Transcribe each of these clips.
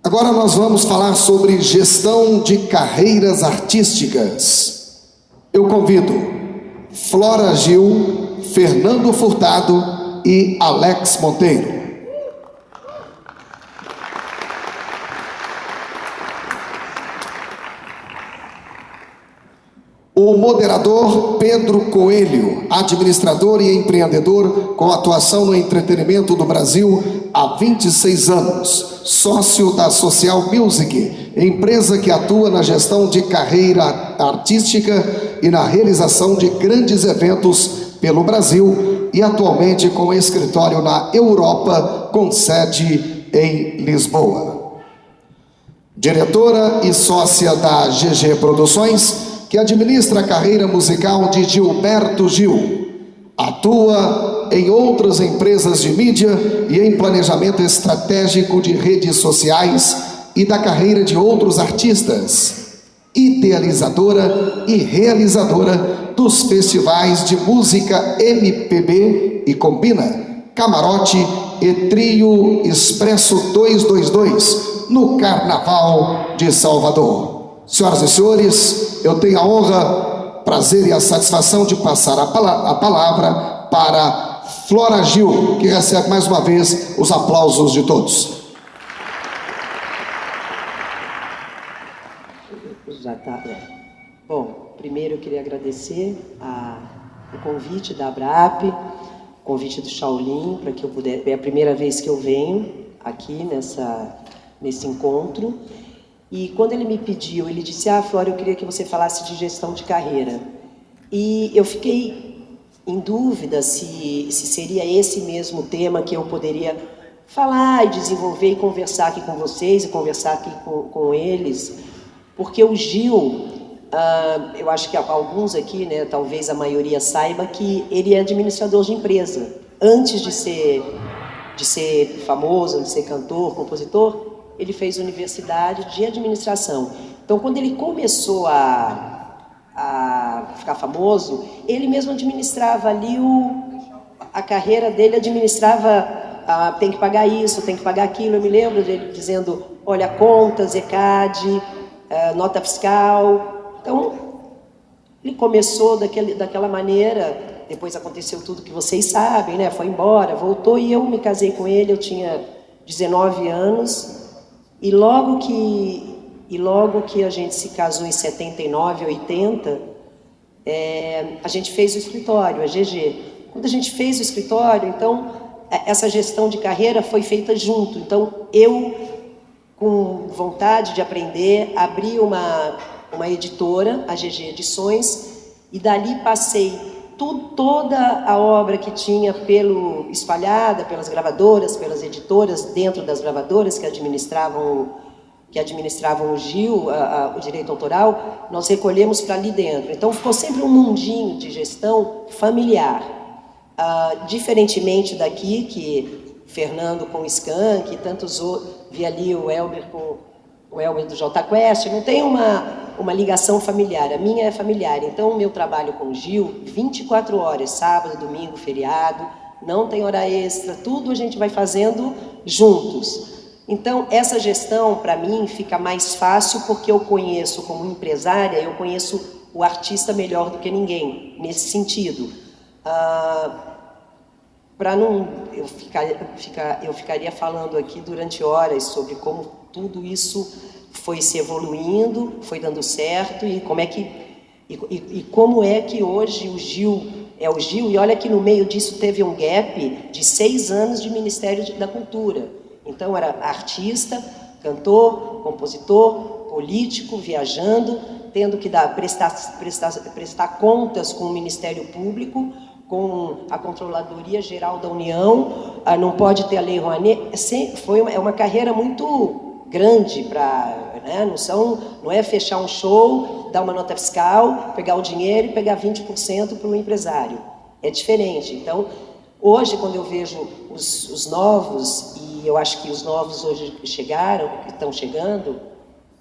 Agora nós vamos falar sobre gestão de carreiras artísticas. Eu convido Flora Gil, Fernando Furtado e Alex Monteiro. O moderador Pedro Coelho, administrador e empreendedor com atuação no entretenimento do Brasil há 26 anos, sócio da Social Music, empresa que atua na gestão de carreira artística e na realização de grandes eventos pelo Brasil e atualmente com escritório na Europa, com sede em Lisboa. Diretora e sócia da GG Produções, que administra a carreira musical de Gilberto Gil. Atua em outras empresas de mídia e em planejamento estratégico de redes sociais e da carreira de outros artistas. Idealizadora e realizadora dos festivais de música MPB e Combina, Camarote e Trio Expresso 222, no Carnaval de Salvador. Senhoras e senhores, eu tenho a honra, prazer e a satisfação de passar a palavra para Flora Gil, que recebe mais uma vez os aplausos de todos. Já tá. Bom, primeiro eu queria agradecer o convite da ABRAP, o convite do Shaolin, para que eu pudesse. É a primeira vez que eu venho aqui nesse encontro. E quando ele me pediu, ele disse: Flora, eu queria que você falasse de gestão de carreira. E eu fiquei em dúvida se seria esse mesmo tema que eu poderia falar e desenvolver e conversar aqui com vocês e conversar aqui com eles. Porque o Gil, eu acho que alguns aqui, né, talvez a maioria saiba que ele é administrador de empresa. Antes de ser famoso, de ser cantor, compositor, ele fez universidade de administração. Então, quando ele começou a ficar famoso, ele mesmo administrava ali a carreira dele, administrava, tem que pagar isso, tem que pagar aquilo. Eu me lembro dele dizendo, olha, contas, ECAD, nota fiscal. Então, ele começou daquela maneira, depois aconteceu tudo que vocês sabem, né? Foi embora, voltou, e eu me casei com ele, eu tinha 19 anos, e logo que a gente se casou em 79, 80, a gente fez o escritório, a GG. Quando a gente fez o escritório, então, essa gestão de carreira foi feita junto. Então, eu, com vontade de aprender, abri uma editora, a GG Edições, e dali passei toda a obra que tinha espalhada pelas gravadoras, pelas editoras, dentro das gravadoras que administravam o Gil, o direito autoral, nós recolhemos para ali dentro. Então, ficou sempre um mundinho de gestão familiar. Diferentemente daqui, que Fernando com o Skank e tantos outros, vi ali o Elber com o Elber do Jota Quest, não tem uma ligação familiar, a minha é familiar. Então, o meu trabalho com o Gil, 24 horas, sábado, domingo, feriado, não tem hora extra, tudo a gente vai fazendo juntos. Então, essa gestão, para mim, fica mais fácil porque eu conheço, como empresária, eu conheço o artista melhor do que ninguém, nesse sentido. Eu ficaria falando aqui durante horas sobre como tudo isso foi se evoluindo, foi dando certo, e como é que hoje o Gil é o Gil. E olha que no meio disso teve um gap de 6 anos de Ministério da Cultura. Então era artista, cantor, compositor, político, viajando, tendo que prestar contas com o Ministério Público, com a Controladoria Geral da União, não pode ter a Lei Rouanet. É uma carreira muito grande né? Não é fechar um show, dar uma nota fiscal, pegar o dinheiro e pegar 20% para o empresário. É diferente. Então, hoje, quando eu vejo os novos, e eu acho que os novos hoje estão chegando,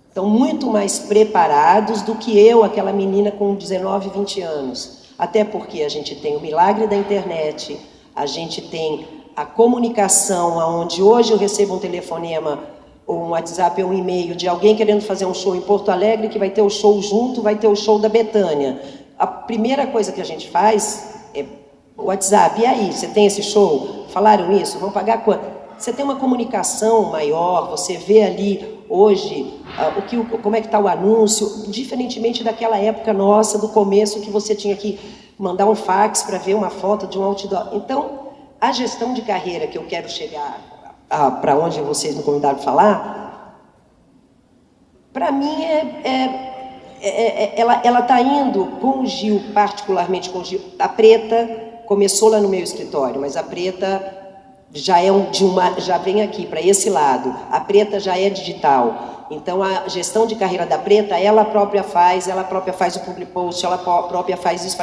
estão muito mais preparados do que eu, aquela menina com 19, 20 anos. Até porque a gente tem o milagre da internet, a gente tem a comunicação, onde hoje eu recebo um telefonema ou um WhatsApp ou um e-mail de alguém querendo fazer um show em Porto Alegre, que vai ter o show junto, vai ter o show da Bethânia. A primeira coisa que a gente faz é o WhatsApp. E aí, você tem esse show? Falaram isso? Vão pagar quanto? Você tem uma comunicação maior, você vê ali hoje como é que está o anúncio, diferentemente daquela época nossa, do começo, que você tinha que mandar um fax para ver uma foto de um outdoor. Então, a gestão de carreira que eu quero chegar para onde vocês me convidaram para falar, para mim ela está indo com o Gil, particularmente com o Gil. A Preta começou lá no meu escritório, mas a Preta já já vem aqui para esse lado. A Preta já é digital. Então a gestão de carreira da Preta, ela própria faz o public post, ela própria faz isso,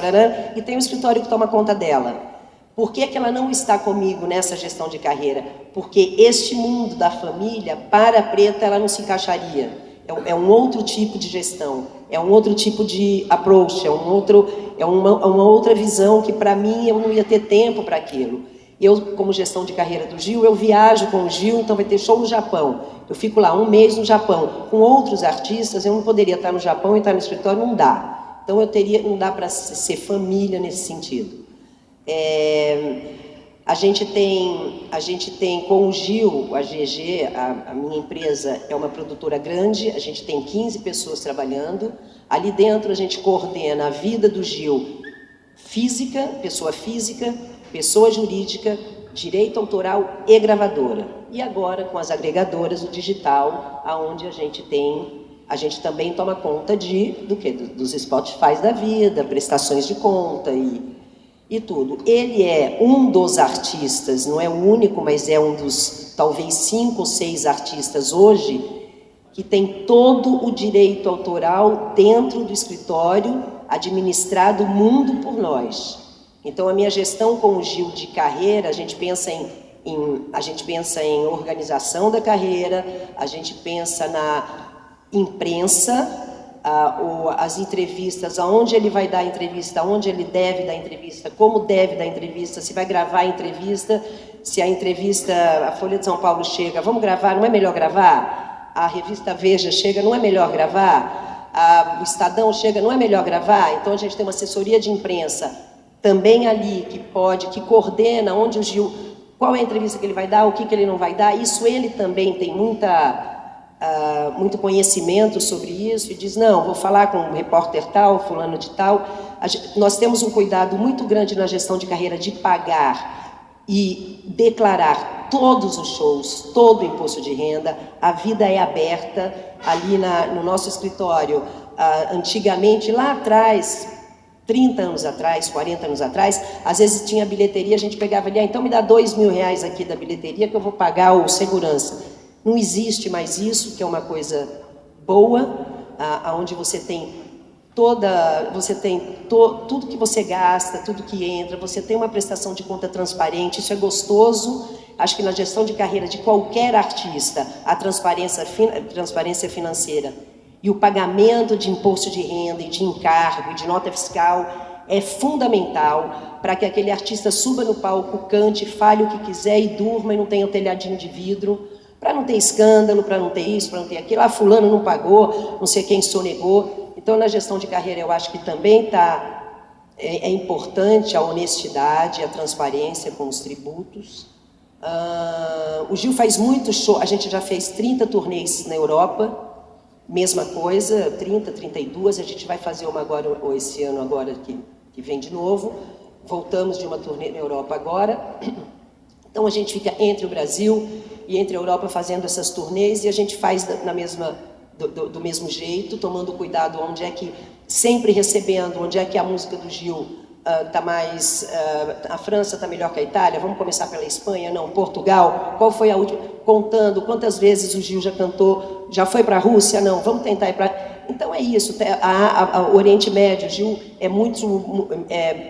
e tem um escritório que toma conta dela. Por que ela não está comigo nessa gestão de carreira? Porque este mundo da família, para a Preta, ela não se encaixaria. É um outro tipo de gestão, é um outro tipo de approach, é uma outra visão que, para mim, eu não ia ter tempo para aquilo. Eu, como gestão de carreira do Gil, eu viajo com o Gil, então vai ter show no Japão. Eu fico lá 1 mês no Japão. Com outros artistas, eu não poderia estar no Japão e estar no escritório, não dá. Então, não dá para ser família nesse sentido. A gente tem com o Gil, a GG, a minha empresa é uma produtora grande, a gente tem 15 pessoas trabalhando. Ali dentro a gente coordena a vida do Gil, pessoa física, pessoa jurídica, direito autoral e gravadora. E agora com as agregadoras, o digital, aonde a gente também toma conta dos Spotify da vida, prestações de conta e tudo. Ele é um dos artistas, não é o único, mas é um dos, talvez 5 ou 6 artistas hoje, que tem todo o direito autoral dentro do escritório, administrado mundo por nós. Então, a minha gestão com o Gil de carreira, a gente pensa em organização da carreira, a gente pensa na imprensa, as entrevistas, aonde ele vai dar a entrevista, aonde ele deve dar a entrevista, como deve dar a entrevista, se vai gravar a entrevista, se a entrevista, a Folha de São Paulo chega, vamos gravar, não é melhor gravar? A revista Veja chega, não é melhor gravar? O Estadão chega, não é melhor gravar? Então a gente tem uma assessoria de imprensa também ali, que coordena onde o Gil, qual é a entrevista que ele vai dar, o que ele não vai dar. Isso ele também tem muito conhecimento sobre isso, e diz, não, vou falar com um repórter tal, fulano de tal. Nós temos um cuidado muito grande na gestão de carreira de pagar e declarar todos os shows, todo o imposto de renda. A vida é aberta ali no nosso escritório. Antigamente, lá atrás, 30 anos atrás, 40 anos atrás, às vezes tinha bilheteria, a gente pegava ali, então me dá R$2.000 aqui da bilheteria que eu vou pagar o segurança. Não existe mais isso, que é uma coisa boa, onde você tem tudo que você gasta, tudo que entra, você tem uma prestação de conta transparente, isso é gostoso. Acho que na gestão de carreira de qualquer artista, a transparência financeira e o pagamento de imposto de renda e de encargo e de nota fiscal é fundamental para que aquele artista suba no palco, cante, fale o que quiser e durma e não tenha um telhadinho de vidro, para não ter escândalo, para não ter isso, para não ter aquilo. Fulano não pagou, não sei quem sonegou. Então, na gestão de carreira, eu acho que também é importante a honestidade, a transparência com os tributos. O Gil faz muito show, a gente já fez 30 turnês na Europa, mesma coisa, 30, 32, a gente vai fazer uma agora, esse ano agora, que vem de novo. Voltamos de uma turnê na Europa agora. Então, a gente fica entre o Brasil e entre a Europa fazendo essas turnês, e a gente faz do mesmo jeito, tomando cuidado onde é que, sempre recebendo, onde é que a música do Gil está mais... a França está melhor que a Itália, vamos começar pela Espanha, não, Portugal, qual foi a última... Contando quantas vezes o Gil já cantou, já foi para a Rússia, não, vamos tentar ir para... Então é isso, o Oriente Médio, o Gil é muito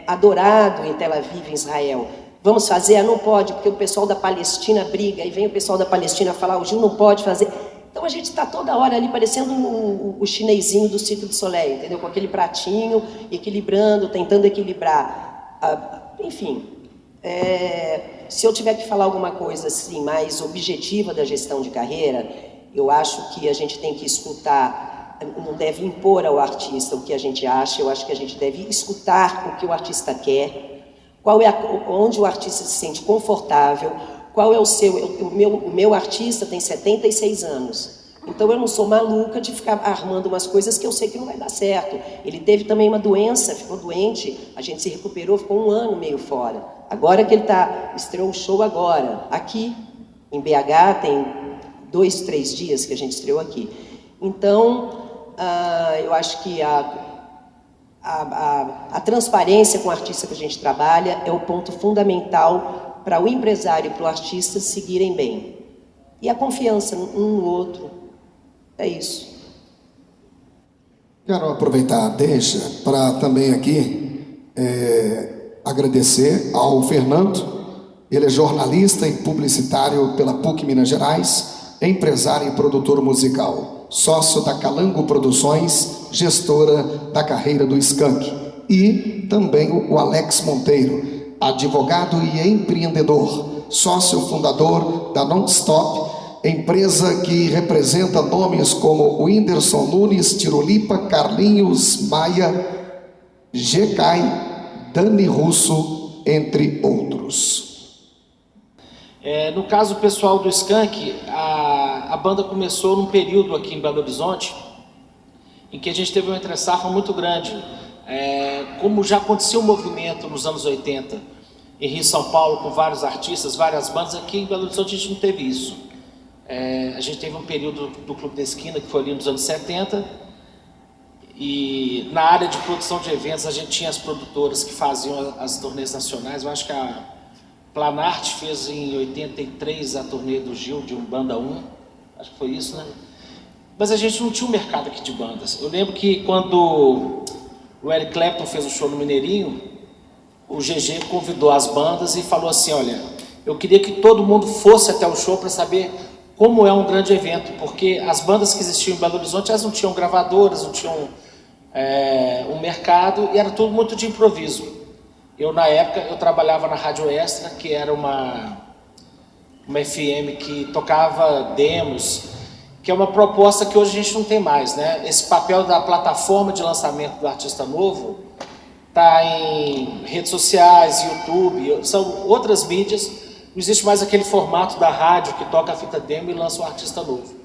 adorado em Tel Aviv, em Israel. Vamos fazer? Não pode, porque o pessoal da Palestina briga, e vem o pessoal da Palestina falar, o Gil não pode fazer. Então a gente está toda hora ali parecendo o chinesinho do Cirque du Soleil, entendeu? Com aquele pratinho, equilibrando, tentando equilibrar. Enfim, se eu tiver que falar alguma coisa assim mais objetiva da gestão de carreira, Eu acho que a gente tem que escutar, não deve impor ao artista o que a gente acha, eu acho que a gente deve escutar o que o artista quer, onde o artista se sente confortável, qual é o meu artista tem 76 anos, então eu não sou maluca de ficar armando umas coisas que eu sei que não vai dar certo. Ele teve também uma doença, ficou doente, a gente se recuperou, ficou 1 ano meio fora. Agora que ele estreou um show agora, aqui em BH, tem 2, 3 dias que a gente estreou aqui. Então, eu acho que a transparência com o artista que a gente trabalha é o ponto fundamental para o empresário e para o artista seguirem bem. E a confiança um no outro. É isso. Quero aproveitar a deixa para também aqui agradecer ao Fernando. Ele é jornalista e publicitário pela PUC Minas Gerais, empresário e produtor musical, sócio da Calango Produções, gestora da carreira do Skank. E também o Alex Monteiro, advogado e empreendedor, sócio fundador da Nonstop, empresa que representa nomes como Whindersson Nunes, Tirolipa, Carlinhos Maia, G.K., Dani Russo, entre outros. No caso pessoal do Skank, a banda começou num período aqui em Belo Horizonte em que a gente teve uma entre-safra muito grande. Como já acontecia um movimento nos anos 80 em Rio e São Paulo com vários artistas, várias bandas, aqui em Belo Horizonte a gente não teve isso. A gente teve um período do Clube da Esquina, que foi ali nos anos 70, e na área de produção de eventos a gente tinha as produtoras que faziam as turnês nacionais. Eu acho que a Planarte fez em 83 a turnê do Gil, de Umbanda 1, acho que foi isso, né? Mas a gente não tinha um mercado aqui de bandas. Eu lembro que quando o Eric Clapton fez o show no Mineirinho, o GG convidou as bandas e falou assim: olha, eu queria que todo mundo fosse até o show para saber como é um grande evento, porque as bandas que existiam em Belo Horizonte, elas não tinham gravadoras, não tinham um mercado, e era tudo muito de improviso. Na época, eu trabalhava na Rádio Extra, que era uma FM que tocava demos, que é uma proposta que hoje a gente não tem mais, né? Esse papel da plataforma de lançamento do artista novo está em redes sociais, YouTube, são outras mídias. Não existe mais aquele formato da rádio que toca a fita demo e lança um artista novo.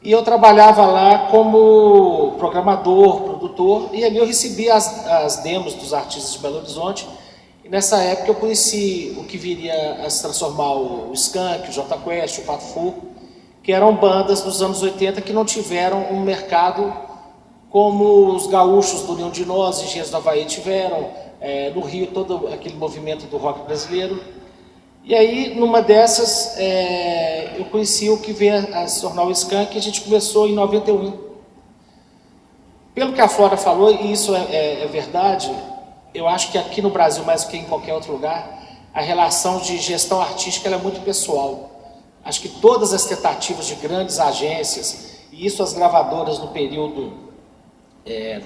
E eu trabalhava lá como programador, produtor, e ali eu recebia as demos dos artistas de Belo Horizonte. E nessa época eu conheci o que viria a se transformar o Skank, o Jota Quest, o Pato Fu, que eram bandas dos anos 80 que não tiveram um mercado como os gaúchos do União de Nós, Engenheiros do Havaí tiveram, no Rio todo aquele movimento do rock brasileiro. E aí, numa dessas, eu conheci o que veio a se tornar o Skank, e a gente começou em 91. Pelo que a Flora falou, e isso é verdade, eu acho que aqui no Brasil, mais do que em qualquer outro lugar, a relação de gestão artística ela é muito pessoal. Acho que todas as tentativas de grandes agências, e isso as gravadoras no período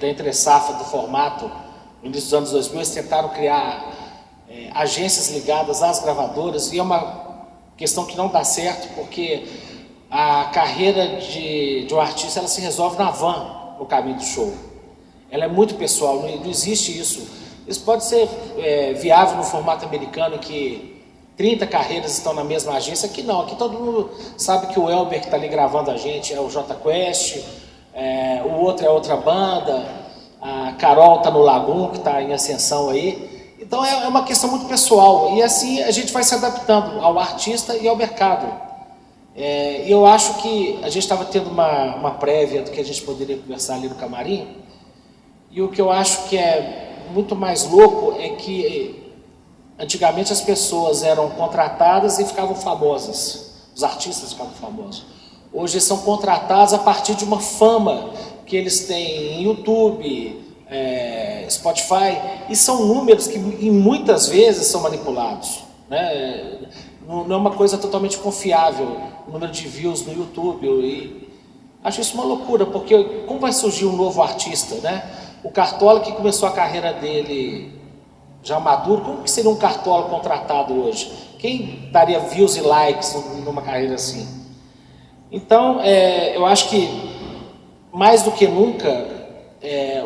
da entre-safra do formato, no início dos anos 2000, eles tentaram criar agências ligadas às gravadoras, e é uma questão que não dá certo, porque a carreira de um artista ela se resolve na van, no caminho do show. Ela é muito pessoal, não existe isso. Isso pode ser viável no formato americano, em que 30 carreiras estão na mesma agência. Aqui não, aqui todo mundo sabe que o Elber que está ali gravando a gente é o Jota Quest, o outro é outra banda, a Carol está no Lagoon, que está em ascensão aí. Então é uma questão muito pessoal, e assim a gente vai se adaptando ao artista e ao mercado. E eu acho que a gente estava tendo uma prévia do que a gente poderia conversar ali no camarim, e o que eu acho que é muito mais louco é que antigamente as pessoas eram contratadas e ficavam famosas, os artistas ficavam famosos. Hoje eles são contratados a partir de uma fama que eles têm em YouTube, Spotify, e são números que muitas vezes são manipulados, né? Não é uma coisa totalmente confiável o número de views no YouTube, e acho isso uma loucura, porque como vai surgir um novo artista, né? O Cartola, que começou a carreira dele já maduro, como que seria um Cartola contratado hoje? Quem daria views e likes numa carreira assim? Então, eu acho que, mais do que nunca,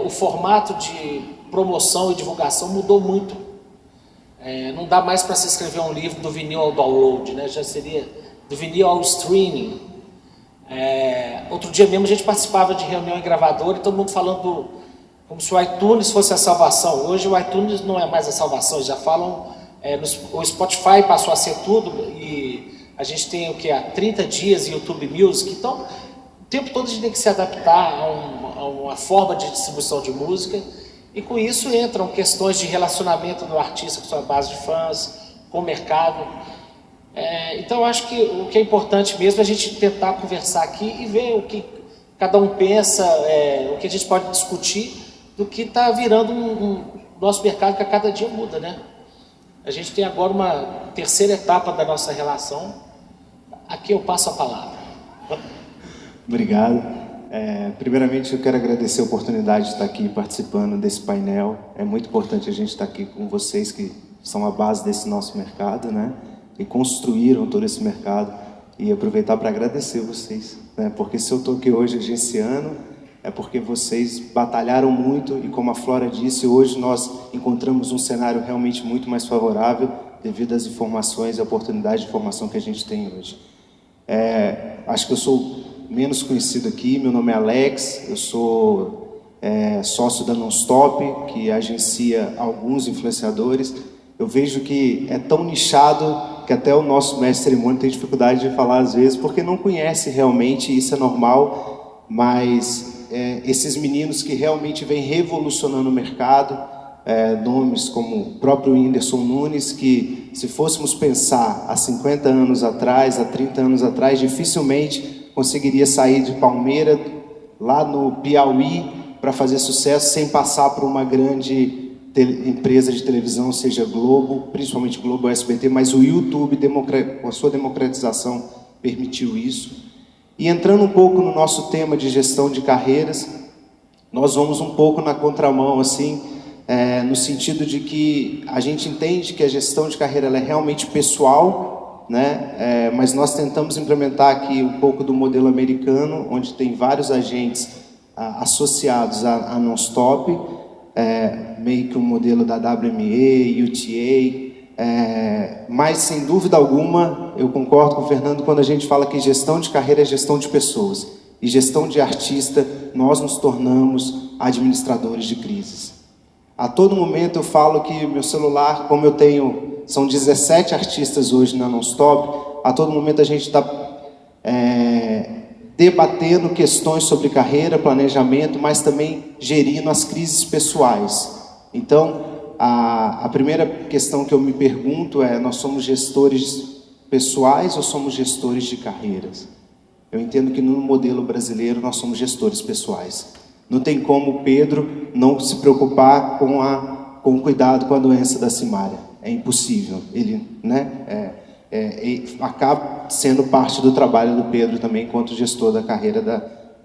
o formato de promoção e divulgação mudou muito. Não dá mais para se escrever um livro do vinil ao download, né? Já seria do vinil ao streaming. Outro dia mesmo a gente participava de reunião em gravadora e todo mundo falando como se o iTunes fosse a salvação. Hoje o iTunes não é mais a salvação, eles já falam, o Spotify passou a ser tudo e a gente tem o que? Há 30 dias YouTube Music, então o tempo todo a gente tem que se adaptar a uma forma de distribuição de música e com isso entram questões de relacionamento do artista com sua base de fãs, com o mercado. Então eu acho que o que é importante mesmo é a gente tentar conversar aqui e ver o que cada um pensa, o que a gente pode discutir do que está virando nosso mercado que a cada dia muda, né? A gente tem agora uma terceira etapa da nossa relação. Aqui eu passo a palavra. Obrigado. Primeiramente eu quero agradecer a oportunidade de estar aqui participando desse painel. É muito importante a gente estar aqui com vocês que são a base desse nosso mercado, né? E construíram todo esse mercado. E aproveitar para agradecer vocês, né? Porque se eu estou aqui hoje agenciando, é porque vocês batalharam muito e, como a Flora disse, hoje nós encontramos um cenário realmente muito mais favorável devido às informações e à oportunidade de informação que a gente tem hoje. Acho que eu sou menos conhecido aqui, meu nome é Alex, eu sou sócio da Nonstop, que agencia alguns influenciadores. Eu vejo que é tão nichado que até o nosso mestre de cerimônia tem dificuldade de falar às vezes, porque não conhece realmente, isso é normal, mas esses meninos que realmente vêm revolucionando o mercado, nomes como o próprio Whindersson Nunes, que se fôssemos pensar há 50 anos atrás, há 30 anos atrás, dificilmente conseguiria sair de Palmeira, lá no Piauí, para fazer sucesso sem passar por uma grande empresa de televisão, seja Globo, principalmente Globo ou SBT, mas o YouTube, com a sua democratização, permitiu isso. E entrando um pouco no nosso tema de gestão de carreiras, nós vamos um pouco na contramão, assim, no sentido de que a gente entende que a gestão de carreira ela é realmente pessoal, né? Mas nós tentamos implementar aqui um pouco do modelo americano, onde tem vários agentes associados à Nonstop, meio que um modelo da WME, UTA, mas sem dúvida alguma eu concordo com o Fernando quando a gente fala que gestão de carreira é gestão de pessoas e gestão de artista nós nos tornamos administradores de crises. A todo momento eu falo que meu celular, como eu tenho, são 17 artistas hoje na Nonstop, a todo momento a gente está debatendo questões sobre carreira, planejamento, mas também gerindo as crises pessoais. Então, a primeira questão que eu me pergunto nós somos gestores pessoais ou somos gestores de carreiras? Eu entendo que no modelo brasileiro nós somos gestores pessoais. Não tem como o Pedro não se preocupar com o cuidado com a doença da Simária. É impossível. Ele, né, acaba sendo parte do trabalho do Pedro também, enquanto gestor da carreira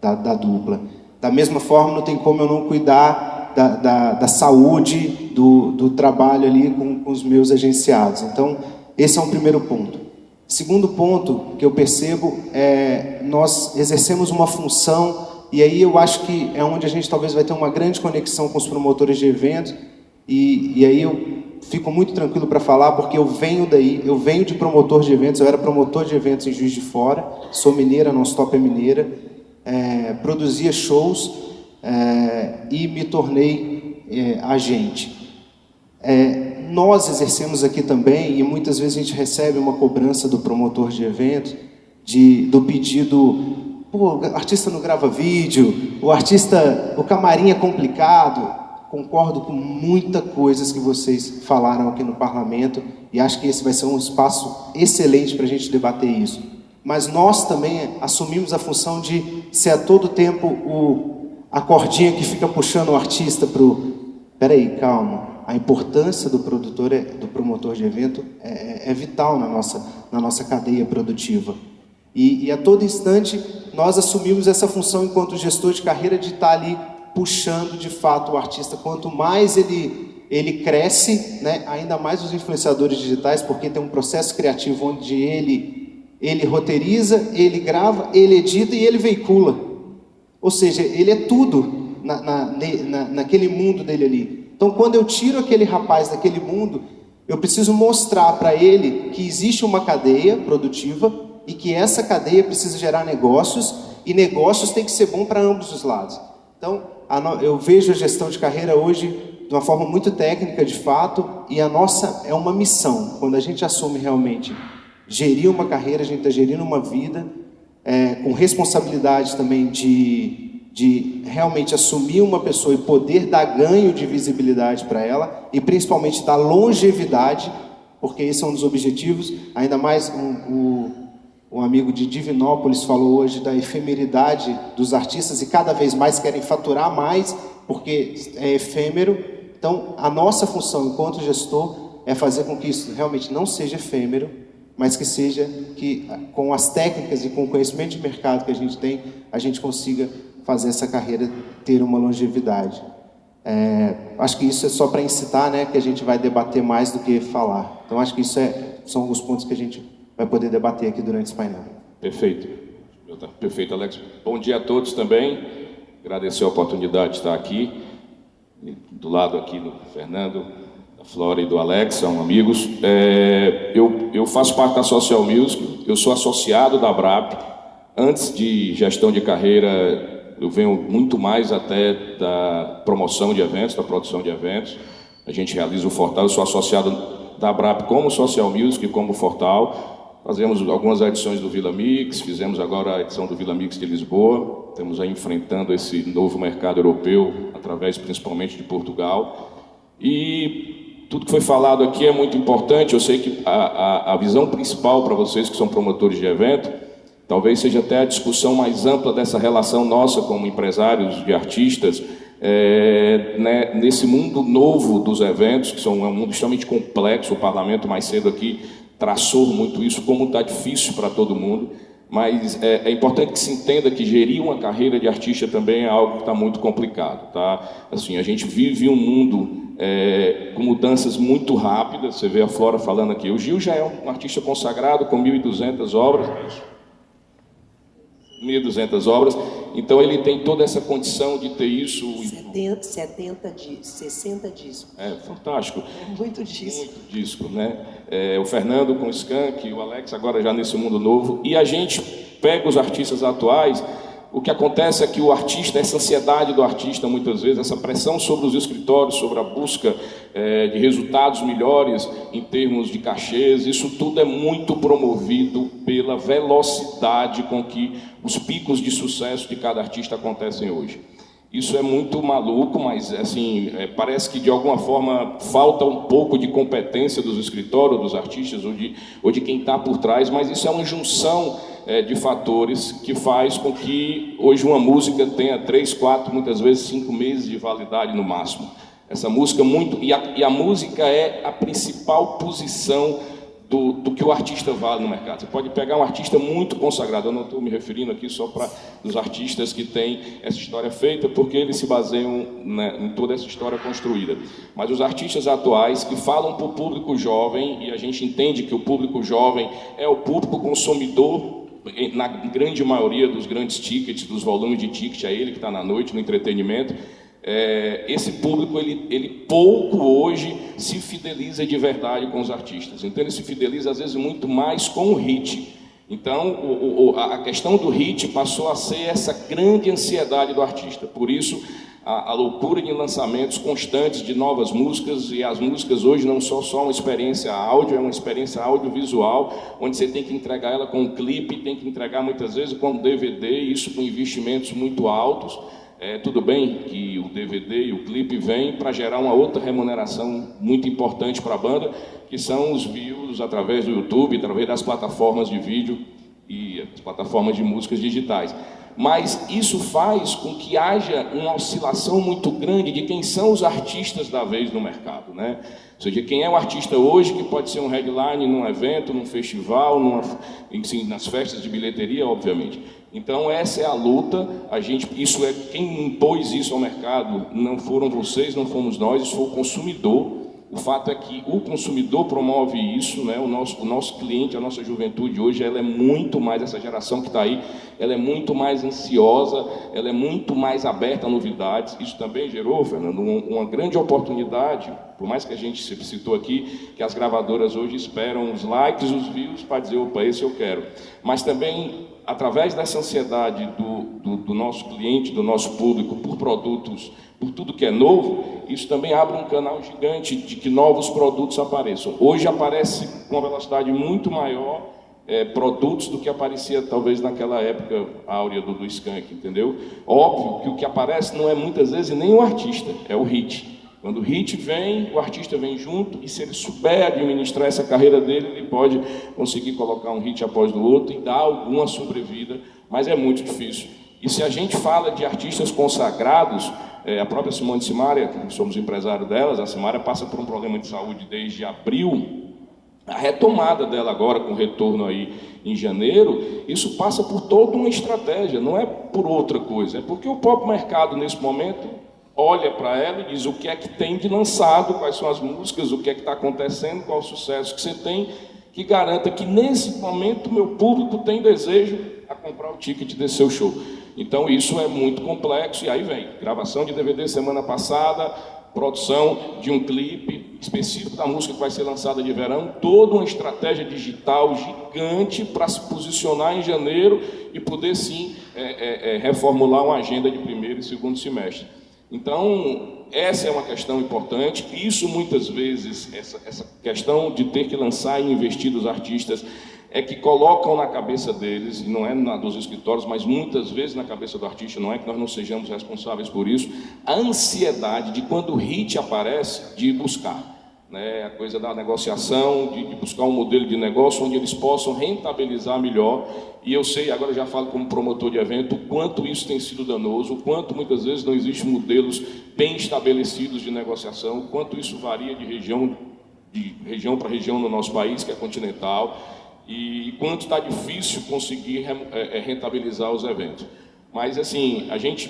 da dupla. Da mesma forma, não tem como eu não cuidar da saúde, do trabalho ali com os meus agenciados. Então, esse é um primeiro ponto. Segundo ponto que eu percebo nós exercemos uma função, e aí eu acho que é onde a gente talvez vai ter uma grande conexão com os promotores de eventos, e aí eu fico muito tranquilo para falar, porque eu venho de promotor de eventos, eu era promotor de eventos em Juiz de Fora, sou mineira, Nonstop é mineira, produzia shows e me tornei agente. Nós exercemos aqui também, e muitas vezes a gente recebe uma cobrança do promotor de eventos, do pedido, o artista não grava vídeo, o camarim é complicado. Concordo com muita coisas que vocês falaram aqui no parlamento, e acho que esse vai ser um espaço excelente para a gente debater isso. Mas nós também assumimos a função de ser a todo tempo a cordinha que fica puxando o artista para o... Peraí, calma. A importância do produtor, do promotor de evento é vital na nossa cadeia produtiva. E a todo instante nós assumimos essa função enquanto gestor de carreira de estar ali puxando de fato o artista. Quanto mais ele cresce, né, ainda mais os influenciadores digitais, porque tem um processo criativo onde ele ele roteiriza, ele grava, ele edita e ele veicula. Ou seja, ele é tudo naquele mundo dele ali. Então, quando eu tiro aquele rapaz daquele mundo, eu preciso mostrar para ele que existe uma cadeia produtiva e que essa cadeia precisa gerar negócios, e negócios tem que ser bom para ambos os lados. Então, eu vejo a gestão de carreira hoje de uma forma muito técnica, de fato, e a nossa é uma missão. Quando a gente assume realmente gerir uma carreira, a gente está gerindo uma vida, com responsabilidade também de realmente assumir uma pessoa e poder dar ganho de visibilidade para ela, e principalmente dar longevidade, porque esse é um dos objetivos. Ainda mais um amigo de Divinópolis falou hoje da efemeridade dos artistas, e cada vez mais querem faturar mais, porque é efêmero. Então, a nossa função enquanto gestor é fazer com que isso realmente não seja efêmero, mas que seja que, com as técnicas e com o conhecimento de mercado que a gente tem, a gente consiga fazer essa carreira ter uma longevidade. Acho que isso é só para incitar, né, que a gente vai debater mais do que falar. Então, acho que isso são alguns pontos que a gente vai poder debater aqui durante esse painel. Perfeito. Perfeito, Alex. Bom dia a todos também. Agradecer a oportunidade de estar aqui. Do lado aqui do Fernando, da Flora e do Alex, são amigos. Eu faço parte da Social Music, eu sou associado da ABRAP. Antes de gestão de carreira, eu venho muito mais até da promoção de eventos, da produção de eventos. A gente realiza o Fortal, eu sou associado da ABRAP como Social Music e como Fortal. Fazemos algumas edições do Vila Mix, fizemos agora a edição do Vila Mix de Lisboa. Estamos aí enfrentando esse novo mercado europeu, através principalmente de Portugal. E tudo que foi falado aqui é muito importante. Eu sei que a visão principal para vocês que são promotores de evento, talvez seja até a discussão mais ampla dessa relação nossa como empresários de artistas, né, nesse mundo novo dos eventos, que é um mundo extremamente complexo. O parlamento mais cedo aqui traçou muito isso, como está difícil para todo mundo. Mas é importante que se entenda que gerir uma carreira de artista também é algo que está muito complicado, tá? Assim, a gente vive um mundo com mudanças muito rápidas. Você vê a Flora falando aqui. O Gil já é um artista consagrado com 1.200 obras. 1.200 obras. Então ele tem toda essa condição de ter isso. 60 discos. Fantástico. Muito disco. Muito disco, né? O Fernando com o Skank, o Alex agora já nesse mundo novo. E a gente pega os artistas atuais, o que acontece é que o artista, essa ansiedade do artista muitas vezes, essa pressão sobre os escritórios, sobre a busca de resultados melhores em termos de cachês, isso tudo é muito promovido pela velocidade com que os picos de sucesso de cada artista acontecem hoje. Isso é muito maluco, mas assim, parece que de alguma forma falta um pouco de competência dos escritórios, dos artistas ou de quem está por trás, mas isso é uma junção de fatores que faz com que hoje uma música tenha 3, 4, muitas vezes 5 meses de validade no máximo. Essa música e a música é a principal posição do que o artista vale no mercado. Você pode pegar um artista muito consagrado, eu não estou me referindo aqui só para os artistas que têm essa história feita, porque eles se baseiam, né, em toda essa história construída. Mas os artistas atuais que falam para o público jovem, e a gente entende que o público jovem é o público consumidor, na grande maioria dos grandes tickets, dos volumes de ticket, é ele que está na noite, no entretenimento. Esse público, ele pouco hoje se fideliza de verdade com os artistas. Então ele se fideliza às vezes muito mais com o hit. Então a questão do hit passou a ser essa grande ansiedade do artista. Por isso a loucura de lançamentos constantes de novas músicas, e as músicas hoje não são só uma experiência áudio, é uma experiência audiovisual, onde você tem que entregar ela com um clipe, tem que entregar muitas vezes com um DVD, isso com investimentos muito altos. Tudo bem que o DVD e o clipe vêm para gerar uma outra remuneração muito importante para a banda, que são os views através do YouTube, através das plataformas de vídeo e as plataformas de músicas digitais. Mas isso faz com que haja uma oscilação muito grande de quem são os artistas da vez no mercado, né? Ou seja, quem é o artista hoje que pode ser um headline num evento, num festival, nas festas de bilheteria, obviamente. Então essa é a luta. Quem impôs isso ao mercado não foram vocês, não fomos nós, isso foi o consumidor. O fato é que o consumidor promove isso, né? O nosso cliente, a nossa juventude hoje, ela é muito mais, essa geração que está aí, ela é muito mais ansiosa, ela é muito mais aberta a novidades. Isso também gerou, Fernando, uma grande oportunidade, por mais que a gente citou aqui, que as gravadoras hoje esperam os likes, os views, para dizer, opa, esse eu quero. Mas também, através dessa ansiedade do nosso cliente, do nosso público, por produtos, por tudo que é novo, isso também abre um canal gigante de que novos produtos apareçam. Hoje aparece com uma velocidade muito maior produtos do que aparecia talvez naquela época áurea do Skank, entendeu? Óbvio que o que aparece não é muitas vezes nem o artista, é o hit. Quando o hit vem, o artista vem junto, e se ele souber administrar essa carreira dele, ele pode conseguir colocar um hit após o outro e dar alguma sobrevida, mas é muito difícil. E se a gente fala de artistas consagrados, a própria Simone Simaria, que somos empresários delas, a Simaria passa por um problema de saúde desde abril. A retomada dela agora, com o retorno aí em janeiro, isso passa por toda uma estratégia, não é por outra coisa, é porque o próprio mercado, nesse momento, olha para ela e diz o que é que tem de lançado, quais são as músicas, o que é que está acontecendo, qual o sucesso que você tem, que garanta que, nesse momento, o meu público tem desejo a comprar o ticket desse seu show. Então, isso é muito complexo, e aí vem gravação de DVD semana passada, produção de um clipe específico da música que vai ser lançada de verão, toda uma estratégia digital gigante para se posicionar em janeiro e poder, sim, reformular uma agenda de primeiro e segundo semestre. Então, essa é uma questão importante. Isso, muitas vezes, essa questão de ter que lançar e investir dos artistas, é que colocam na cabeça deles, e não é na dos escritórios, mas muitas vezes na cabeça do artista, não é que nós não sejamos responsáveis por isso, a ansiedade de, quando o hit aparece, de buscar, né? A coisa da negociação, de buscar um modelo de negócio onde eles possam rentabilizar melhor. E eu sei, agora já falo como promotor de evento, o quanto isso tem sido danoso, o quanto muitas vezes não existem modelos bem estabelecidos de negociação, o quanto isso varia de região para região no nosso país, que é continental, e quanto está difícil conseguir rentabilizar os eventos. Mas, assim, a gente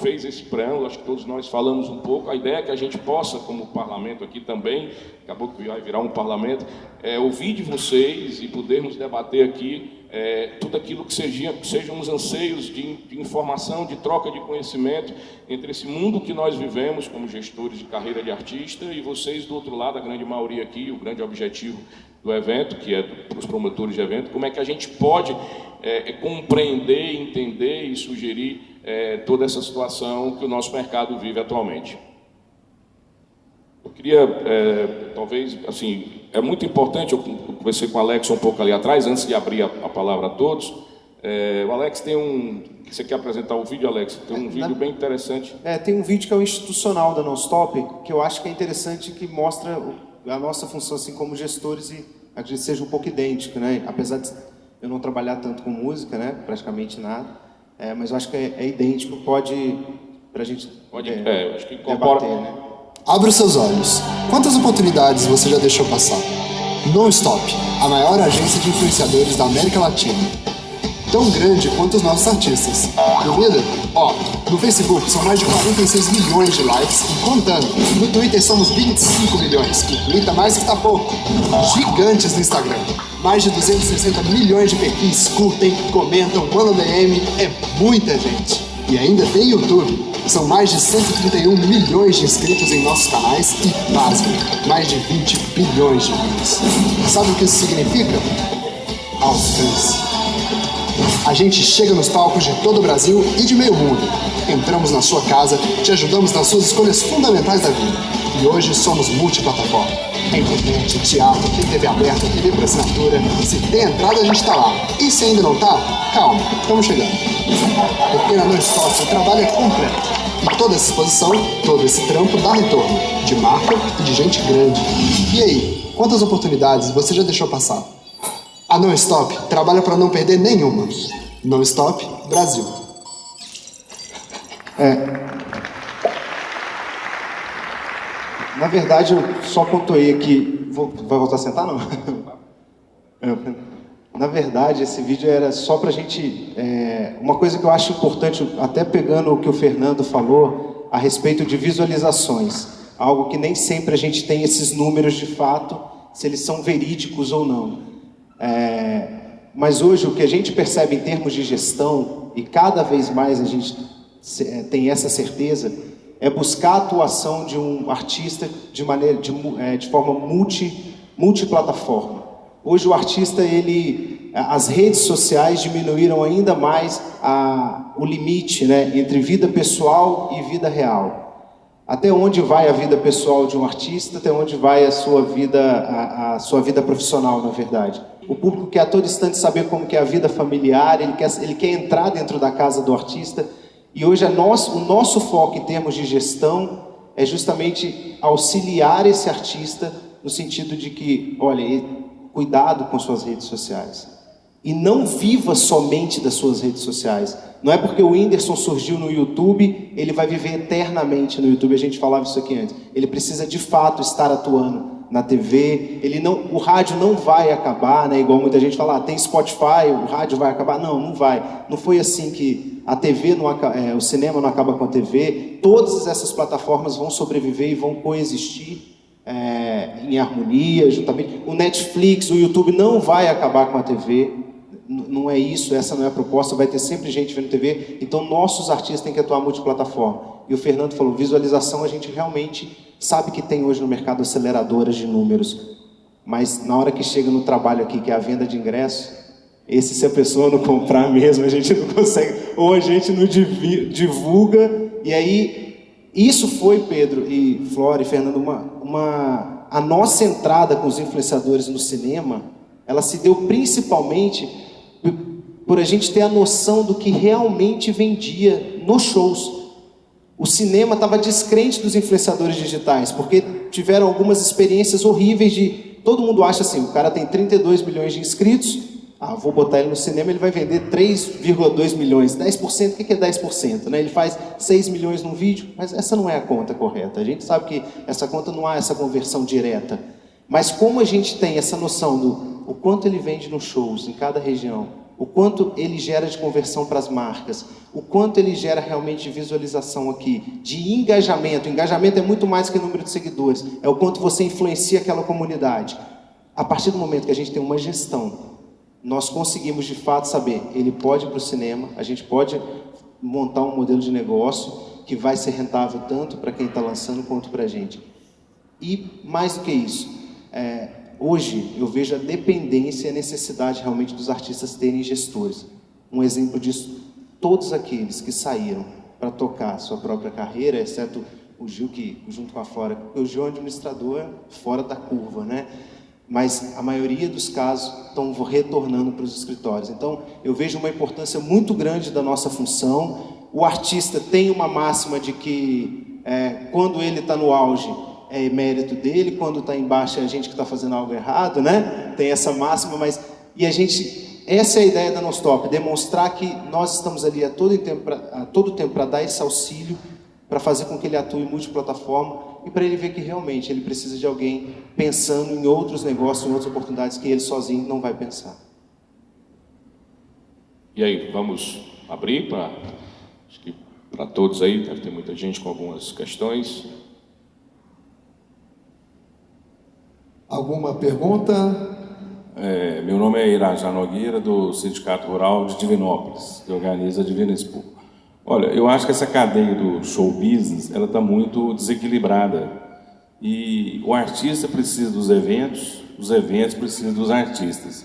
fez esse preâmbulo, acho que todos nós falamos um pouco. A ideia é que a gente possa, como parlamento aqui também, acabou que vai virar um parlamento, ouvir de vocês e podermos debater aqui tudo aquilo que sejam os anseios de informação, de troca de conhecimento entre esse mundo que nós vivemos como gestores de carreira de artista e vocês do outro lado, a grande maioria aqui, o grande objetivo do evento, que é para os promotores de evento, como é que a gente pode compreender, entender e sugerir toda essa situação que o nosso mercado vive atualmente. Eu queria, talvez, assim, é muito importante, eu conversei com o Alex um pouco ali atrás, antes de abrir a palavra a todos. O Alex tem você quer apresentar o vídeo, Alex? Tem um vídeo bem interessante. Tem um vídeo que é o institucional da Non-Stop, que eu acho que é interessante, que mostra a nossa função assim como gestores, e acredito que seja um pouco idêntico, né? Apesar de eu não trabalhar tanto com música, né? Praticamente nada, mas eu acho que é idêntico, pra gente acho que incorpora, debater, né? Abra os seus olhos. Quantas oportunidades você já deixou passar? Non-Stop, a maior agência de influenciadores da América Latina. Tão grande quanto os nossos artistas. Duvida? No Facebook são mais de 46 milhões de likes e contando. No Twitter somos 25 milhões, que Twitter mais que tá pouco. Gigantes no Instagram. Mais de 260 milhões de perfis curtem, comentam, mandam DM. É muita gente. E ainda tem YouTube. São mais de 131 milhões de inscritos em nossos canais e, pasmem, mais de 20 bilhões de views. Sabe o que isso significa? Alcance. A gente chega nos palcos de todo o Brasil e de meio mundo. Entramos na sua casa, te ajudamos nas suas escolhas fundamentais da vida. E hoje somos multiplataforma. É internet, teatro, tem TV aberta, TV por assinatura. Se tem entrada, a gente tá lá. E se ainda não tá, calma, estamos chegando. Porque na Non-Stop o trabalho é completo. E toda essa exposição, todo esse trampo dá retorno. De marca e de gente grande. E aí, quantas oportunidades você já deixou passar? A Non-Stop trabalha para não perder nenhuma. Non-Stop Brasil. Na verdade, eu só pontuei aqui... Vai voltar a sentar, não? Na verdade, esse vídeo era só pra gente... uma coisa que eu acho importante, até pegando o que o Fernando falou, a respeito de visualizações. algo que nem sempre a gente tem esses números de fato, se eles são verídicos ou não. Mas hoje o que a gente percebe em termos de gestão, e cada vez mais a gente tem essa certeza, é buscar a atuação de um artista de forma multiplataforma. Hoje o artista, as redes sociais diminuíram ainda mais o limite, né, entre vida pessoal e vida real. Até onde vai a vida pessoal de um artista, até onde vai a sua vida profissional, na verdade. O público quer a todo instante saber como que é a vida familiar, ele quer entrar dentro da casa do artista. E hoje o nosso foco em termos de gestão é justamente auxiliar esse artista no sentido de que, olha, cuidado com suas redes sociais. E não viva somente das suas redes sociais. Não é porque o Whindersson surgiu no YouTube, ele vai viver eternamente no YouTube. A gente falava isso aqui antes. Ele precisa de fato estar atuando na TV. O rádio não vai acabar, né? Igual muita gente fala, tem Spotify, o rádio vai acabar. Não, não vai. Não foi assim que a TV o cinema não acaba com a TV. Todas essas plataformas vão sobreviver e vão coexistir em harmonia, juntamente. O Netflix, o YouTube não vai acabar com a TV. Não é isso, essa não é a proposta, vai ter sempre gente vendo TV, então nossos artistas têm que atuar multiplataforma. E o Fernando falou, visualização a gente realmente sabe que tem hoje no mercado aceleradoras de números, mas na hora que chega no trabalho aqui, que é a venda de ingresso, se a pessoa não comprar mesmo, a gente não consegue, ou a gente não divulga, e aí, isso foi, Pedro e Flora e Fernando, a nossa entrada com os influenciadores no cinema, ela se deu principalmente por a gente ter a noção do que realmente vendia nos shows. O cinema estava descrente dos influenciadores digitais, porque tiveram algumas experiências horríveis todo mundo acha assim, o cara tem 32 milhões de inscritos, vou botar ele no cinema, ele vai vender 3,2 milhões. 10%, o que é 10%? Né? Ele faz 6 milhões num vídeo, mas essa não é a conta correta. A gente sabe que essa conta não há essa conversão direta. Mas como a gente tem essa noção do quanto ele vende nos shows, em cada região, o quanto ele gera de conversão para as marcas, o quanto ele gera realmente de visualização aqui, de engajamento. Engajamento é muito mais que o número de seguidores, é o quanto você influencia aquela comunidade. A partir do momento que a gente tem uma gestão, nós conseguimos de fato saber, ele pode ir para o cinema, a gente pode montar um modelo de negócio que vai ser rentável tanto para quem está lançando quanto para a gente. E mais do que isso, hoje eu vejo a dependência e a necessidade realmente dos artistas terem gestores. Um exemplo disso, todos aqueles que saíram para tocar sua própria carreira, exceto o Gil, que junto com a Flora, o Gil é um administrador fora da curva, né? Mas a maioria dos casos estão retornando para os escritórios. Então, eu vejo uma importância muito grande da nossa função. O artista tem uma máxima de que quando ele está no auge, é mérito dele, quando está embaixo é a gente que está fazendo algo errado, né? Tem essa máxima, essa é a ideia da Non-Stop, demonstrar que nós estamos ali a todo tempo para dar esse auxílio, para fazer com que ele atue multiplataforma e para ele ver que realmente ele precisa de alguém pensando em outros negócios, em outras oportunidades que ele sozinho não vai pensar. E aí, vamos abrir para todos aí, deve ter muita gente com algumas questões. Alguma pergunta? Meu nome é Irajá Nogueira, do Sindicato Rural de Divinópolis, que organiza a Divina Expo. Olha, eu acho que essa cadeia do show business, ela está muito desequilibrada. E o artista precisa dos eventos, os eventos precisam dos artistas.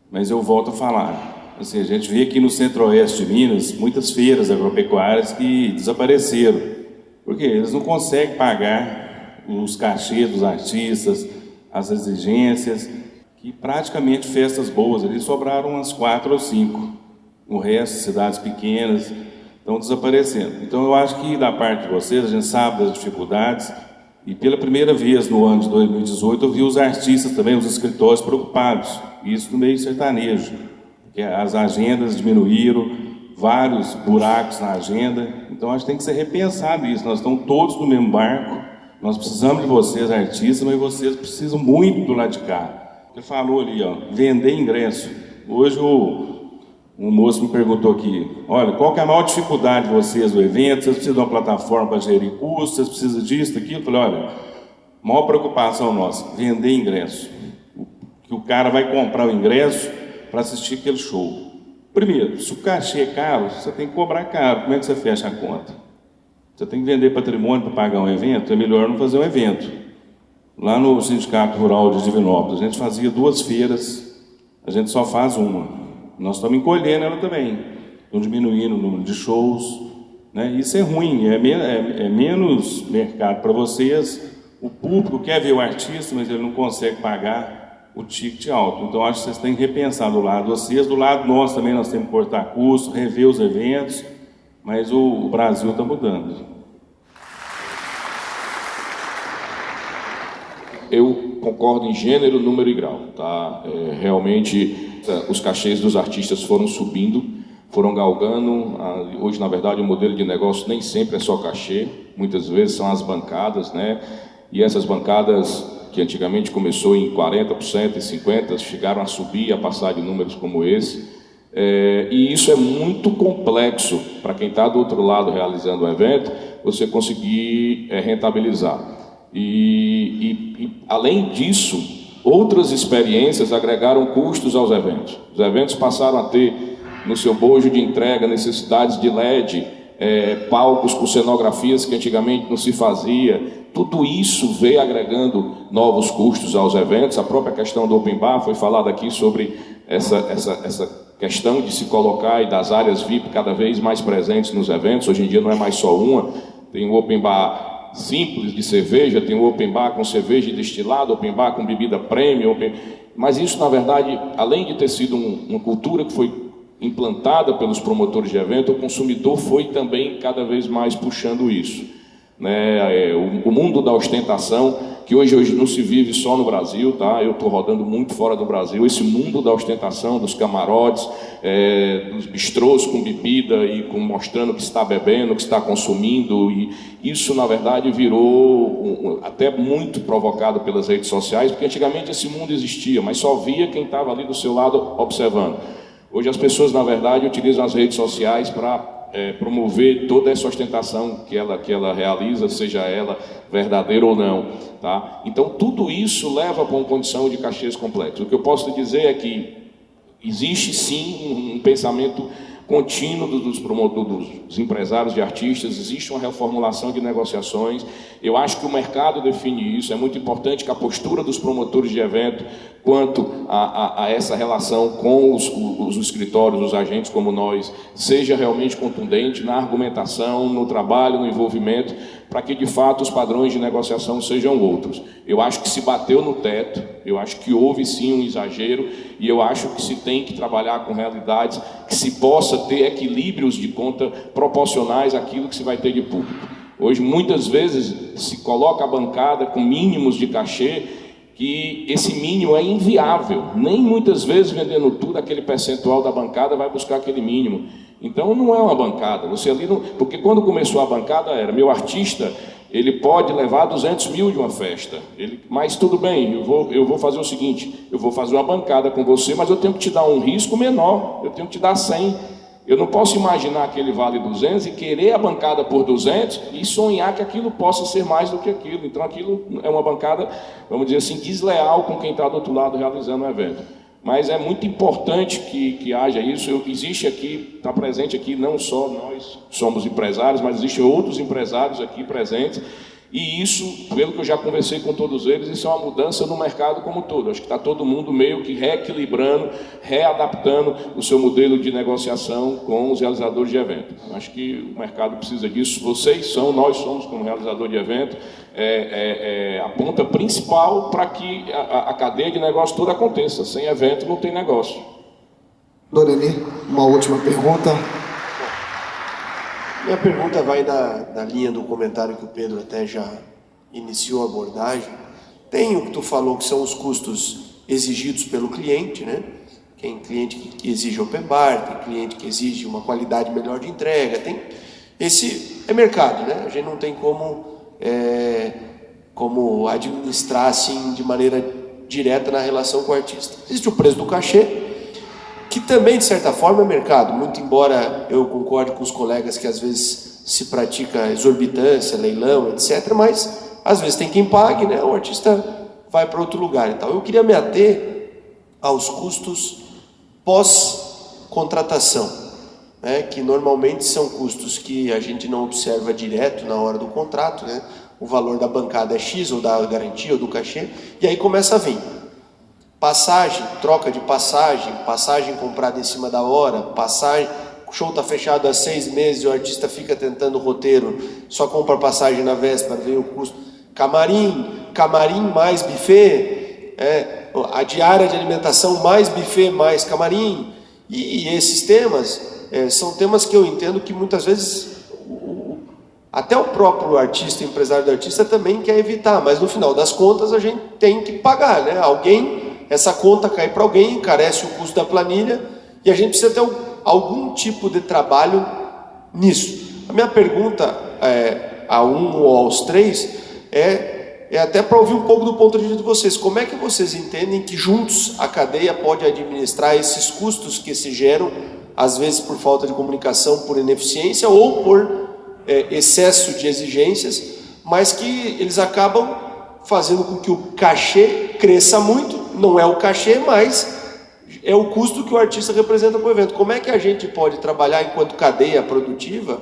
Mas eu volto a falar, assim, a gente vê aqui no centro-oeste de Minas, muitas feiras agropecuárias que desapareceram, porque eles não conseguem pagar os cachês dos artistas, as exigências, que praticamente festas boas, ali sobraram umas 4 ou 5. O resto, cidades pequenas, estão desaparecendo. Então eu acho que da parte de vocês, a gente sabe das dificuldades, e pela primeira vez no ano de 2018 eu vi os artistas também, os escritórios preocupados, isso no meio sertanejo, porque as agendas diminuíram, vários buracos na agenda, então acho que tem que ser repensado isso, nós estamos todos no mesmo barco, nós precisamos de vocês, artistas, mas vocês precisam muito do lado de cá. Ele falou ali, vender ingresso. Hoje Um moço me perguntou aqui, olha, qual que é a maior dificuldade de vocês do evento? Vocês precisam de uma plataforma para gerir custos, vocês precisam disso, daquilo? Eu falei, olha, a maior preocupação nossa, vender ingresso. Que o cara vai comprar o ingresso para assistir aquele show. Primeiro, se o cachê é caro, você tem que cobrar caro. Como é que você fecha a conta? Você tem que vender patrimônio para pagar um evento? É melhor não fazer um evento. Lá no Sindicato Rural de Divinópolis, a gente fazia 2 feiras, a gente só faz uma. Nós estamos encolhendo ela também, estão diminuindo o número de shows, né? Isso é ruim, é menos mercado para vocês. O público quer ver o artista, mas ele não consegue pagar o ticket alto. Então, acho que vocês têm que repensar do lado de vocês. Do lado nosso também nós temos que cortar custos, rever os eventos, mas o Brasil está mudando. Eu concordo em gênero, número e grau. Tá? Realmente, os cachês dos artistas foram subindo, foram galgando. Hoje, na verdade, o modelo de negócio nem sempre é só cachê. Muitas vezes são as bancadas, né? E essas bancadas, que antigamente começou em 40% e 50%, chegaram a subir, a passar de números como esse. E isso é muito complexo para quem está do outro lado realizando o evento, você conseguir rentabilizar. E além disso, outras experiências agregaram custos aos eventos. Os eventos passaram a ter no seu bojo de entrega necessidades de LED, palcos com cenografias que antigamente não se fazia. Tudo isso veio agregando novos custos aos eventos. A própria questão do Open Bar foi falada aqui sobre essa questão de se colocar e das áreas VIP cada vez mais presentes nos eventos. Hoje em dia não é mais só uma, tem o Open Bar simples de cerveja, tem o Open Bar com cerveja destilada, Open Bar com bebida premium, mas isso, na verdade, além de ter sido uma cultura que foi implantada pelos promotores de evento, o consumidor foi também cada vez mais puxando isso. Né? O mundo da ostentação, que hoje não se vive só no Brasil, tá? Eu estou rodando muito fora do Brasil, esse mundo da ostentação, dos camarotes, dos bistrôs com bebida e mostrando que está bebendo, que está consumindo, e isso na verdade virou até muito provocado pelas redes sociais, porque antigamente esse mundo existia, mas só via quem estava ali do seu lado observando. Hoje as pessoas na verdade utilizam as redes sociais para promover toda essa ostentação que ela realiza, seja ela verdadeira ou não, tá? Então tudo isso leva para uma condição de cachês complexos. O que eu posso te dizer é que existe sim um pensamento contínuo dos empresários de artistas, existe uma reformulação de negociações. Eu acho que o mercado define isso. É muito importante que a postura dos promotores de evento quanto a essa relação com os escritórios, os agentes como nós, seja realmente contundente na argumentação, no trabalho, no envolvimento, para que de fato os padrões de negociação sejam outros. Eu acho que se bateu no teto, eu acho que houve sim um exagero, e eu acho que se tem que trabalhar com realidades que se possa ter equilíbrios de conta proporcionais àquilo que se vai ter de público. Hoje muitas vezes se coloca a bancada com mínimos de cachê, que esse mínimo é inviável. Nem muitas vezes vendendo tudo, aquele percentual da bancada vai buscar aquele mínimo. Então não é uma bancada, você ali não... Porque quando começou a bancada era, meu artista, ele pode levar 200 mil de uma festa, mas tudo bem, eu vou fazer o seguinte, eu vou fazer uma bancada com você, mas eu tenho que te dar um risco menor, eu tenho que te dar 100. Eu não posso imaginar que ele vale 200 e querer a bancada por 200 e sonhar que aquilo possa ser mais do que aquilo. Então aquilo é uma bancada, vamos dizer assim, desleal com quem está do outro lado realizando o evento. Mas é muito importante que haja isso. Existe aqui, está presente aqui, não só nós somos empresários, mas existem outros empresários aqui presentes. E isso, pelo que eu já conversei com todos eles, isso é uma mudança no mercado como um todo. Acho que está todo mundo meio que reequilibrando, readaptando o seu modelo de negociação com os realizadores de evento. Acho que o mercado precisa disso. Nós somos como realizador de evento, a ponta principal para que a cadeia de negócio toda aconteça. Sem evento não tem negócio. Doreni, uma última pergunta. Minha pergunta vai da linha do comentário que o Pedro até já iniciou a abordagem. Tem o que tu falou que são os custos exigidos pelo cliente, né? Tem cliente que exige open bar, tem cliente que exige uma qualidade melhor de entrega, esse é mercado, né? A gente não tem como administrar assim de maneira direta na relação com o artista. Existe o preço do cachê, que também, de certa forma, é mercado, muito embora eu concorde com os colegas que às vezes se pratica exorbitância, leilão, etc., mas às vezes tem quem pague, né? O artista vai para outro lugar e tal. Eu queria me ater aos custos pós-contratação, né? Que normalmente são custos que a gente não observa direto na hora do contrato, né? O valor da bancada é X, ou da garantia, ou do cachê, e aí começa a vir passagem, troca de passagem, passagem comprada em cima da hora, passagem, o show está fechado há 6 meses e o artista fica tentando o roteiro, só compra passagem na véspera, vem o custo, camarim mais buffet, a diária de alimentação mais buffet mais camarim, e esses temas são temas que eu entendo que muitas vezes até o próprio artista, empresário do artista também quer evitar, mas no final das contas a gente tem que pagar, né? Essa conta cai para alguém, encarece o custo da planilha e a gente precisa ter algum tipo de trabalho nisso. A minha pergunta a um ou aos três é até para ouvir um pouco do ponto de vista de vocês. Como é que vocês entendem que juntos a cadeia pode administrar esses custos que se geram, às vezes por falta de comunicação, por ineficiência ou por excesso de exigências, mas que eles acabam fazendo com que o cachê cresça muito, não é o cachê, mas é o custo que o artista representa para o evento. Como é que a gente pode trabalhar enquanto cadeia produtiva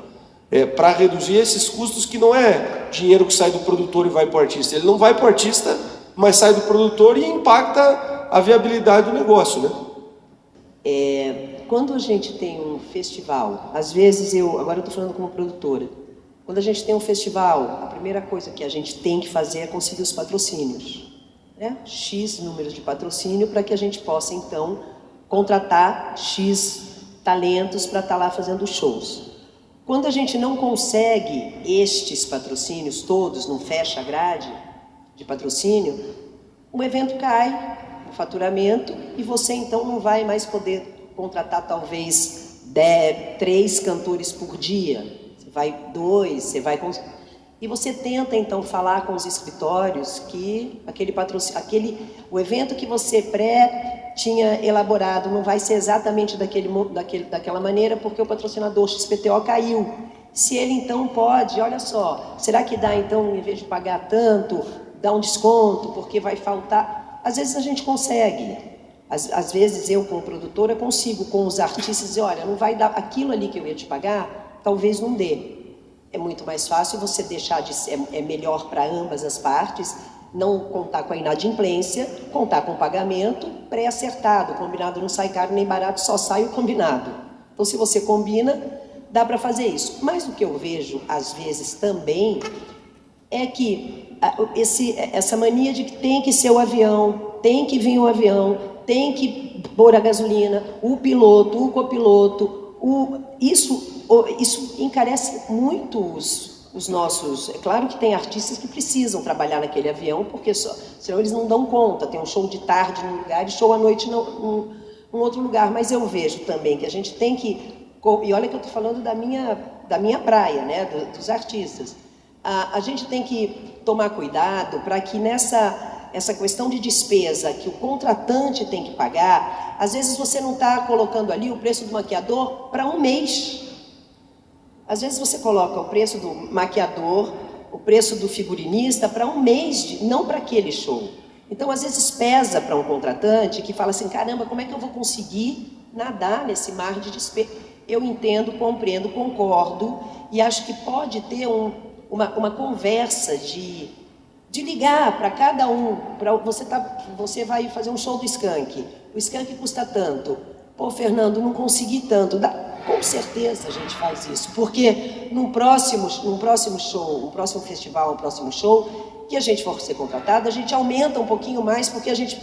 para reduzir esses custos, que não é dinheiro que sai do produtor e vai para o artista, ele não vai para o artista, mas sai do produtor e impacta a viabilidade do negócio, né? Quando a gente tem um festival, às vezes agora eu estou falando como produtora, quando a gente tem um festival, a primeira coisa que a gente tem que fazer é conseguir os patrocínios, né? X números de patrocínio para que a gente possa então contratar X talentos para estar lá fazendo shows. Quando a gente não consegue estes patrocínios todos, não fecha a grade de patrocínio, o evento cai, o faturamento, e você então não vai mais poder contratar talvez 3 cantores por dia, você vai 2, você vai... E você tenta então falar com os escritórios que o evento que você tinha elaborado não vai ser exatamente daquela maneira, porque o patrocinador XPTO caiu. Se ele então pode, olha só, será que dá então, em vez de pagar tanto, dá um desconto, porque vai faltar? Às vezes a gente consegue. Às vezes eu, como produtora, consigo com os artistas dizer, olha, não vai dar aquilo ali que eu ia te pagar, talvez não dê. É muito mais fácil você deixar de ser, é melhor para ambas as partes, não contar com a inadimplência, contar com o pagamento pré-acertado. O combinado não sai caro nem barato, só sai o combinado. Então, se você combina, dá para fazer isso. Mas o que eu vejo, às vezes, também, é que essa mania de que tem que ser o avião, tem que vir o avião, tem que pôr a gasolina, o piloto, o copiloto, isso encarece muito os nossos... É claro que tem artistas que precisam trabalhar naquele avião, porque senão eles não dão conta. Tem um show de tarde num lugar e show à noite num outro lugar. Mas eu vejo também que a gente tem que... E olha que eu estou falando da minha praia, né, dos artistas. A gente tem que tomar cuidado para que essa questão de despesa que o contratante tem que pagar, às vezes você não está colocando ali o preço do maquiador para um mês. Às vezes você coloca o preço do maquiador, o preço do figurinista para um mês, não para aquele show. Então, às vezes pesa para um contratante que fala assim, caramba, como é que eu vou conseguir nadar nesse mar de despesa? Eu entendo, compreendo, concordo, e acho que pode ter uma conversa de ligar para cada um. Você vai fazer um show do Skank, o Skank custa tanto. Pô, Fernando, não consegui tanto. Com certeza a gente faz isso, porque num próximo show, um próximo festival, um próximo show, que a gente for ser contratado, a gente aumenta um pouquinho mais, porque a gente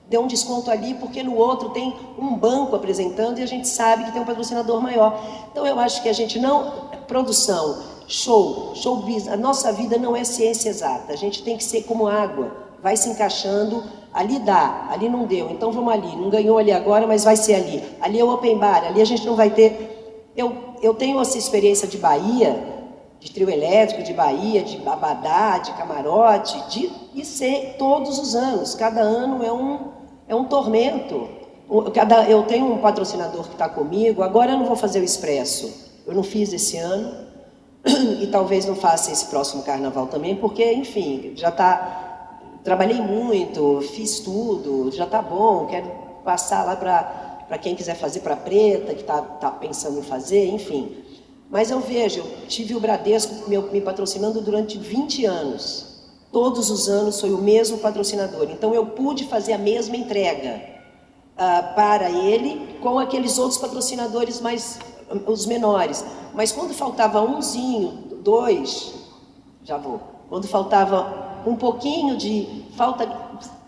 deu um desconto ali, porque no outro tem um banco apresentando e a gente sabe que tem um patrocinador maior. Então eu acho que a gente não... Produção, show business, a nossa vida não é ciência exata, a gente tem que ser como água, vai se encaixando, ali dá, ali não deu, então vamos ali, não ganhou ali agora, mas vai ser ali é o open bar, ali a gente não vai ter... Eu tenho essa experiência de Bahia, de trio elétrico, de Bahia, de abadá, de camarote, e ser todos os anos, cada ano é um tormento. Eu tenho um patrocinador que está comigo, agora eu não vou fazer o Expresso. Eu não fiz esse ano e talvez não faça esse próximo carnaval também, porque, enfim, já está... Trabalhei muito, fiz tudo, já está bom, quero passar lá para quem quiser fazer, para a Preta, que está pensando em fazer, enfim. Mas eu vejo, eu tive o Bradesco me patrocinando durante 20 anos. Todos os anos foi o mesmo patrocinador. Então eu pude fazer a mesma entrega para ele com aqueles outros patrocinadores os menores. Mas quando faltava umzinho, 2, já vou. Quando faltava um pouquinho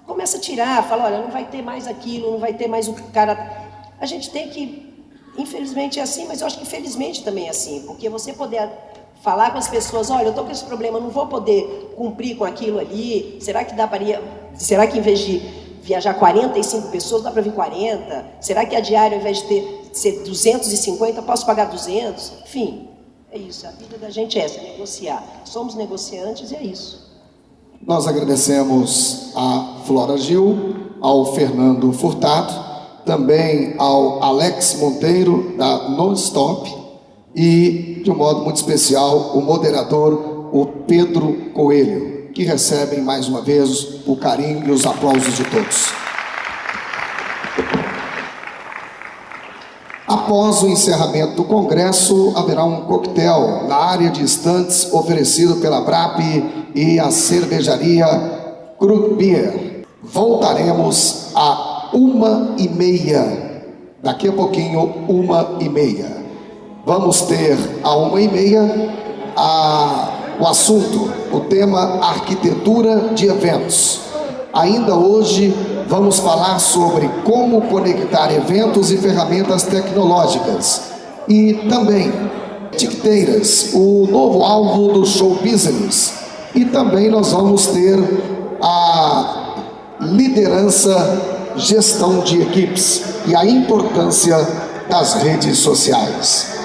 começa a tirar, fala, olha, não vai ter mais aquilo, não vai ter mais o cara... A gente tem que... Infelizmente é assim, mas eu acho que felizmente também é assim, porque você poder falar com as pessoas, olha, eu estou com esse problema, não vou poder cumprir com aquilo ali, será que em vez de viajar 45 pessoas, dá para vir 40? Será que a diária, ao invés de ser 250, posso pagar 200? Enfim, é isso, a vida da gente é essa, negociar. Somos negociantes e é isso. Nós agradecemos a Flora Gil, ao Fernando Furtado, também ao Alex Monteiro, da Non-Stop, e, de um modo muito especial, o moderador, o Pedro Coelho, que recebem, mais uma vez, o carinho e os aplausos de todos. Após o encerramento do congresso, haverá um coquetel na área de estantes oferecido pela BRAP e a cervejaria Krug Beer. Voltaremos a 1h30, daqui a pouquinho 1h30. Vamos ter a 1h30 o assunto, o tema arquitetura de eventos. Ainda hoje vamos falar sobre como conectar eventos e ferramentas tecnológicas. E também tiqueteiras, o novo alvo do show business. E também nós vamos ter a liderança, gestão de equipes e a importância das redes sociais.